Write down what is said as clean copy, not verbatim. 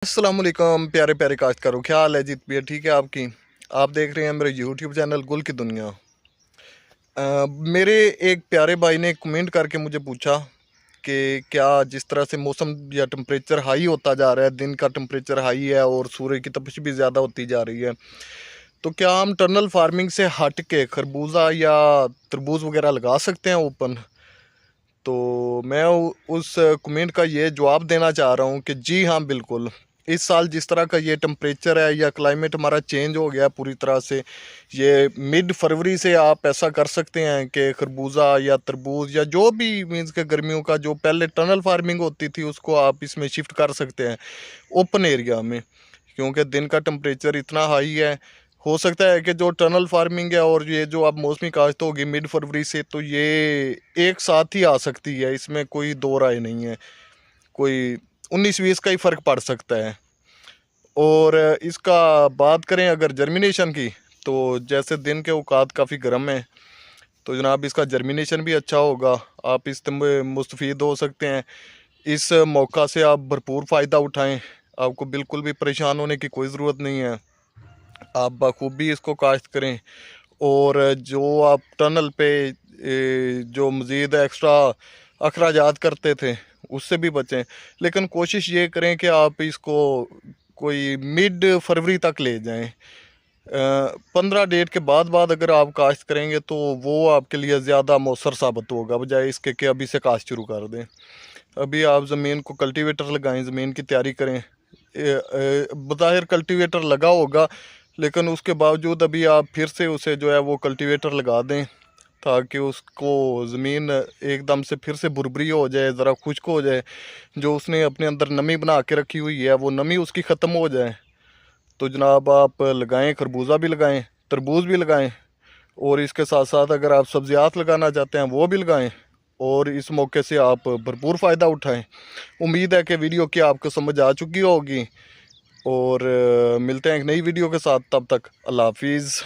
अस्सलामुअलैकुम प्यारे प्यारे काश्तकारों, क्या हाल है जी? तबीयत ठीक है आपकी? आप देख रहे हैं मेरे यूट्यूब चैनल गुल की दुनिया। मेरे एक प्यारे भाई ने कमेंट करके मुझे पूछा कि क्या जिस तरह से मौसम या टेम्परेचर हाई होता जा रहा है, दिन का टेम्परेचर हाई है और सूर्य की तपिश भी ज़्यादा होती जा रही है, तो क्या हम टनल फार्मिंग से हट के खरबूजा या तरबूज वगैरह लगा सकते हैं ओपन? तो मैं उस कमेंट का ये जवाब देना चाह रहा हूँ कि जी हाँ, बिल्कुल। इस साल जिस तरह का ये टेम्परेचर है या क्लाइमेट हमारा चेंज हो गया पूरी तरह से, ये मिड फरवरी से आप ऐसा कर सकते हैं कि खरबूजा या तरबूज या जो भी मीन्स के गर्मियों का जो पहले टनल फार्मिंग होती थी उसको आप इसमें शिफ्ट कर सकते हैं ओपन एरिया में, क्योंकि दिन का टेम्परेचर इतना हाई है। हो सकता है कि जो टनल फार्मिंग है और ये जो अब मौसमी काश्त होगी मिड फरवरी से, तो ये एक साथ ही आ सकती है, इसमें कोई दो राय नहीं है। कोई 19-20 का ही फ़र्क पड़ सकता है। और इसका बात करें अगर जर्मिनेशन की, तो जैसे दिन के औकात काफ़ी गर्म है, तो जनाब इसका जर्मिनेशन भी अच्छा होगा। आप इससे मुस्तफ़ीद हो सकते हैं। इस मौका से आप भरपूर फ़ायदा उठाएं। आपको बिल्कुल भी परेशान होने की कोई ज़रूरत नहीं है। आप बखूबी इसको काश्त करें और जो आप टनल पे जो मज़ीद एक्स्ट्रा अखराजात करते थे उससे भी बचें। लेकिन कोशिश ये करें कि आप इसको कोई मिड फरवरी तक ले जाएं। 15 डेट के बाद अगर आप काश्त करेंगे तो वो आपके लिए ज़्यादा मौसर साबित होगा, बजाय इसके कि अभी से काश्त शुरू कर दें। अभी आप ज़मीन को कल्टीवेटर लगाएं, ज़मीन की तैयारी करें। बज़ाहिर कल्टीवेटर लगा होगा, लेकिन उसके बावजूद अभी आप फिर से उसे जो है वो कल्टीवेटर लगा दें, ताकि उसको ज़मीन एकदम से फिर से भुरभुरी हो जाए, ज़रा खुश्क हो जाए। जो उसने अपने अंदर नमी बना के रखी हुई है वो नमी उसकी ख़त्म हो जाए। तो जनाब आप लगाएं, खरबूजा भी लगाएं, तरबूज भी लगाएं, और इसके साथ साथ अगर आप सब्ज़ियात लगाना चाहते हैं वो भी लगाएं, और इस मौके से आप भरपूर फ़ायदा उठाएं। उम्मीद है कि वीडियो की आपको समझ आ चुकी होगी, और मिलते हैं एक नई वीडियो के साथ। तब तक अल्लाह हाफिज़।